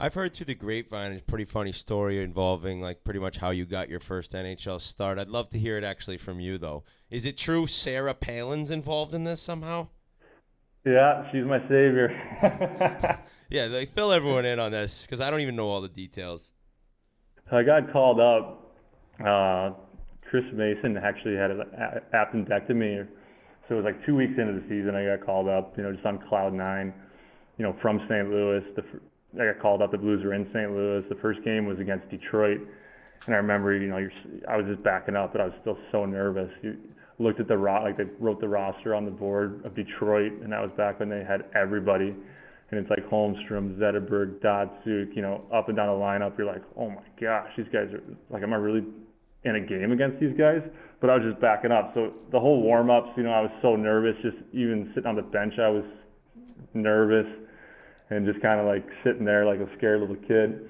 I've heard through the grapevine a pretty funny story involving like pretty much how you got your first NHL start. I'd love to hear it actually from you though. Is it true Sarah Palin's involved in this somehow? Yeah, she's my savior. Yeah, like fill everyone in on this because I don't even know all the details. I got called up. Chris Mason actually had an appendectomy, so it was like 2 weeks into the season. I got called up, just on cloud nine, from St. Louis. I got called up. The Blues were in St. Louis. The first game was against Detroit, and I remember, I was just backing up, but I was still so nervous. You looked at they wrote the roster on the board of Detroit, and that was back when they had everybody. And it's like Holmstrom, Zetterberg, Datsuk, up and down the lineup. You're like, oh my gosh, these guys are like, am I really in a game against these guys? But I was just backing up. So the whole warm-ups, I was so nervous. Just even sitting on the bench, I was nervous and just kind of like sitting there like a scared little kid.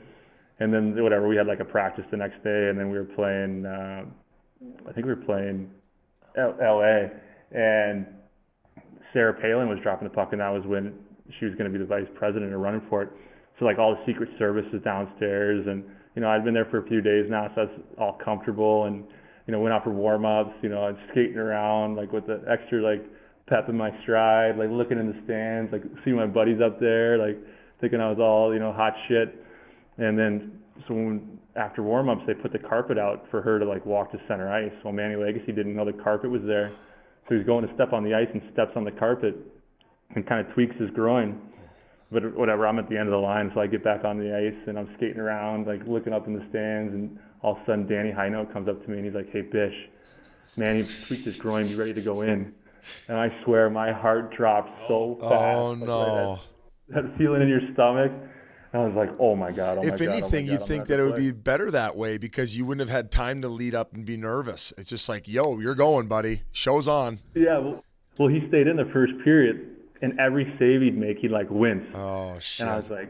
And then whatever, we had like a practice the next day, and then we were playing, I think we were playing LA, and Sarah Palin was dropping the puck, and that was when she was going to be the vice president or running for it. So like all the Secret Service is downstairs, and I'd been there for a few days now, so I was all comfortable, and went out for warm-ups, and skating around like with the extra like pep in my stride, like looking in the stands, like seeing my buddies up there, like thinking I was all hot shit. And then so after warm-ups, they put the carpet out for her to like walk to center ice. Well, Manny Legacy didn't know the carpet was there, so he's going to step on the ice and steps on the carpet and kind of tweaks his groin. But whatever, I'm at the end of the line, so I get back on the ice and I'm skating around, like looking up in the stands, and all of a sudden Danny Heino comes up to me and he's like, "Hey Bish, Manny tweaked his groin, be ready to go in." And I swear my heart dropped so fast. Oh no! Like that feeling in your stomach. And I was like, "Oh my god!" Oh my if god, anything, oh my you'd god, think that it would be better that way because you wouldn't have had time to lead up and be nervous. It's just like, "Yo, you're going, buddy. Show's on." Yeah. Well, he stayed in the first period. And every save he'd make, he'd like wince. Oh, shit. And I was like,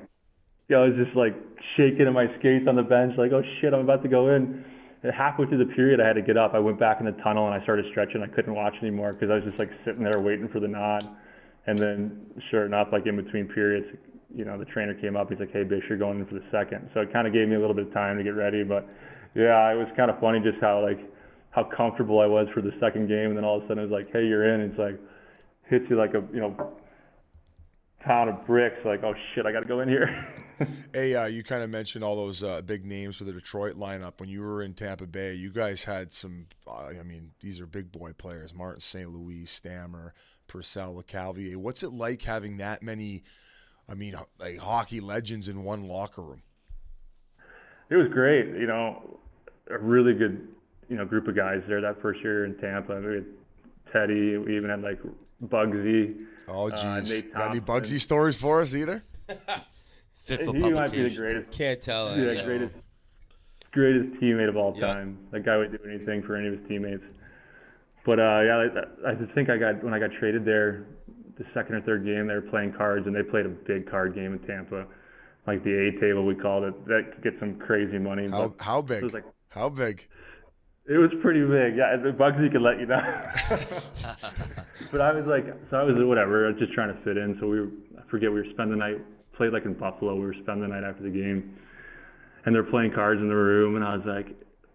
I was just like shaking in my skates on the bench, like, oh shit, I'm about to go in. And halfway through the period, I had to get up. I went back in the tunnel and I started stretching. I couldn't watch anymore because I was just like sitting there waiting for the nod. And then sure enough, like in between periods, the trainer came up. He's like, "Hey, Bish, you're going in for the second." So it kind of gave me a little bit of time to get ready. But yeah, it was kind of funny just how comfortable I was for the second game. And then all of a sudden it was like, "Hey, you're in." It's like, hits you like a, pound of bricks, like, oh shit, I got to go in here. Hey, you kind of mentioned all those big names for the Detroit lineup. When you were in Tampa Bay, you guys had some, these are big boy players, Martin St. Louis, Stammer, Purcell, LeCalvier. What's it like having that many, like hockey legends in one locker room? It was great, a really good, group of guys there that first year in Tampa. We had Teddy, we even had like Bugsy. Oh, geez. Got any Bugsy stories for us either? Fit for he publication. might be the greatest. Can't tell. Yeah, greatest teammate of all time. That guy would do anything for any of his teammates. But I just think when I got traded there, the second or third game, they were playing cards, and they played a big card game in Tampa, like the A table we called it. That could get some crazy money. How big? How big? It was pretty big. Yeah, Bugsy could let you know. But I was whatever. I was just trying to fit in. So we were spending the night, played like in Buffalo. We were spending the night after the game. And they're playing cards in the room. And I was like,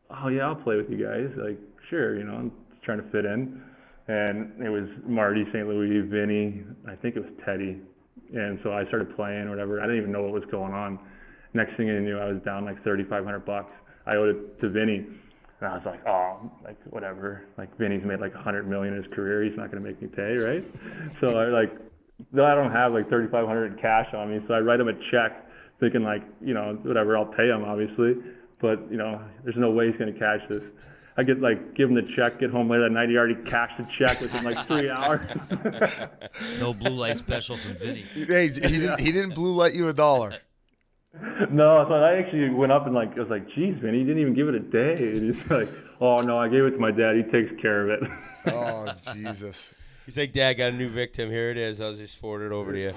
oh yeah, I'll play with you guys. Like, sure, I'm just trying to fit in. And it was Marty, St. Louis, Vinny, I think it was Teddy. And so I started playing or whatever. I didn't even know what was going on. Next thing I knew, I was down like $3,500. I owed it to Vinny. And I was like, oh, like whatever. Like Vinny's made like $100 million in his career. He's not going to make me pay, right? So I don't have like $3,500 in cash on me. So I write him a check, thinking like, whatever, I'll pay him obviously. But there's no way he's going to cash this. I give him the check, get home later that night. He already cashed the check within like 3 hours. No blue light special from Vinny. Hey, he didn't blue light you $1. No, so I actually went up and I was like, geez, Vinny, he didn't even give it a day. And he's like, oh no, I gave it to my dad. He takes care of it. Oh, Jesus. He's like, "Dad, got a new victim. Here it is. I'll just forward it over to you."